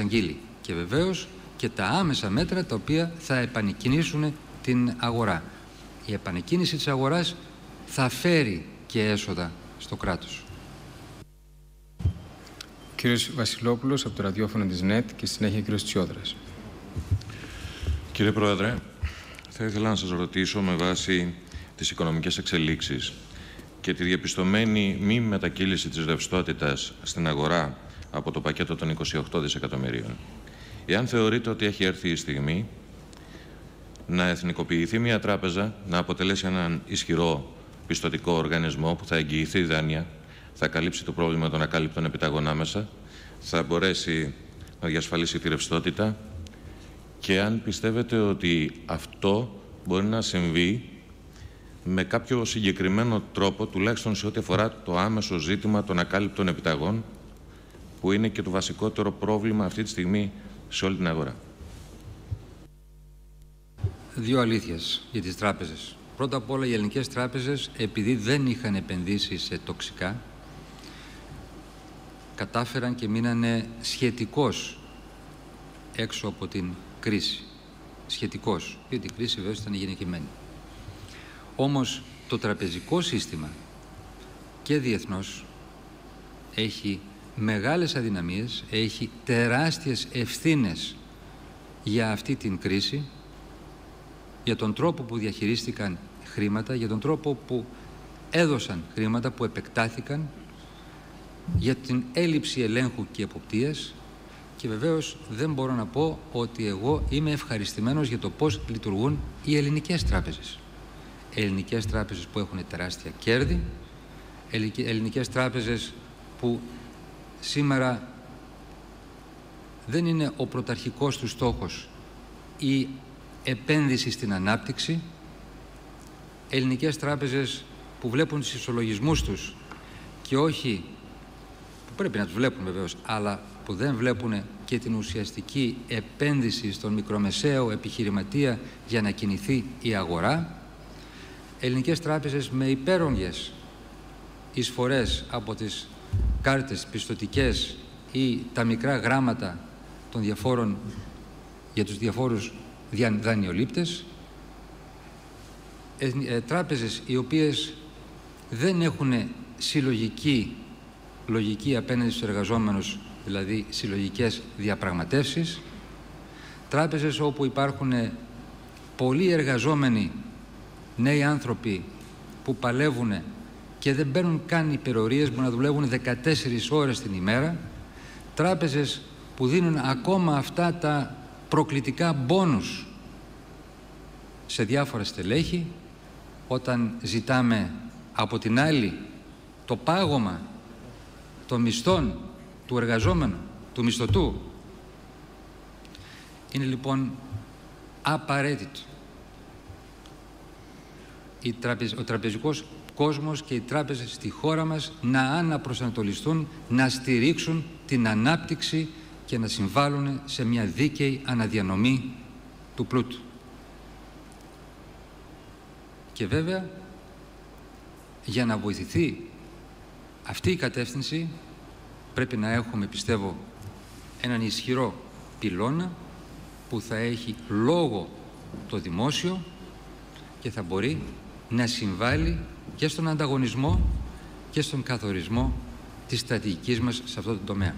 καταγγείλει. Και βεβαίως και τα άμεσα μέτρα τα οποία θα επανεκκινήσουν την αγορά. Η επανεκκίνηση της αγοράς θα φέρει και έσοδα στο κράτος. Κύριος Βασιλόπουλος από το ραδιόφωνο της ΝΕΤ και στη συνέχεια κύριος Τσιόδρας. Κύριε Πρόεδρε, θα ήθελα να σας ρωτήσω με βάση τις οικονομικές εξελίξεις και τη διαπιστωμένη μη μετακύληση της ρευστότητας στην αγορά από το πακέτο των 28 δισεκατομμυρίων. Εάν θεωρείτε ότι έχει έρθει η στιγμή να εθνικοποιηθεί μια τράπεζα, να αποτελέσει έναν ισχυρό πιστωτικό οργανισμό που θα εγγυηθεί δάνεια, θα καλύψει το πρόβλημα των ακάλυπτων επιταγών άμεσα, θα μπορέσει να διασφαλίσει τη ρευστότητα, και αν πιστεύετε ότι αυτό μπορεί να συμβεί με κάποιο συγκεκριμένο τρόπο, τουλάχιστον σε ό,τι αφορά το άμεσο ζήτημα των ακάλυπτων επιταγών, που είναι και το βασικότερο πρόβλημα αυτή τη στιγμή σε όλη την αγορά. Δύο αλήθειες για τις τράπεζες. Πρώτα απ' όλα, οι ελληνικές τράπεζες, επειδή δεν είχαν επενδύσει σε τοξικά, κατάφεραν και μείνανε σχετικώς έξω από την κρίση. Σχετικώς, γιατί η κρίση βέβαια ήταν γενικημένη. Όμως το τραπεζικό σύστημα και διεθνώς έχει μεγάλες αδυναμίες, έχει τεράστιες ευθύνες για αυτή την κρίση, για τον τρόπο που διαχειρίστηκαν χρήματα, για τον τρόπο που έδωσαν χρήματα, που επεκτάθηκαν, για την έλλειψη ελέγχου και εποπτείας, και βεβαίως δεν μπορώ να πω ότι εγώ είμαι ευχαριστημένος για το πώς λειτουργούν οι ελληνικές τράπεζες. Ελληνικές τράπεζες που έχουν τεράστια κέρδη, ελληνικές τράπεζες που σήμερα δεν είναι ο πρωταρχικός τους στόχος η επένδυση στην ανάπτυξη, ελληνικές τράπεζες που βλέπουν τους ισολογισμούς τους και όχι, που πρέπει να τους βλέπουν βεβαίως, αλλά που δεν βλέπουν και την ουσιαστική επένδυση στον μικρομεσαίο επιχειρηματία για να κινηθεί η αγορά, ελληνικές τράπεζες με υπέρογγες εισφορές από τις κάρτες πιστωτικές ή τα μικρά γράμματα των διαφόρων, για τους διαφόρους δανειολήπτες, τράπεζες οι οποίες δεν έχουν συλλογική λογική απέναντι στους εργαζόμενους, δηλαδή συλλογικές διαπραγματεύσεις, τράπεζες όπου υπάρχουν πολλοί εργαζόμενοι, νέοι άνθρωποι που παλεύουν και δεν παίρνουν καν υπερορίες, μπορούν να δουλεύουν 14 ώρες την ημέρα, τράπεζες που δίνουν ακόμα αυτά τα προκλητικά μπόνους σε διάφορα στελέχη, όταν ζητάμε από την άλλη το πάγωμα των μισθών του εργαζόμενου, του μισθωτού. Είναι λοιπόν απαραίτητο ο τραπεζικός κόσμος και οι τράπεζες στη χώρα μας να αναπροσανατολιστούν, να στηρίξουν την ανάπτυξη και να συμβάλλουν σε μια δίκαιη αναδιανομή του πλούτου. Και βέβαια, για να βοηθηθεί αυτή η κατεύθυνση, πρέπει να έχουμε, πιστεύω, έναν ισχυρό πυλώνα που θα έχει λόγο το δημόσιο και θα μπορεί να συμβάλλει και στον ανταγωνισμό και στον καθορισμό της στρατηγικής μας σε αυτό το τομέα.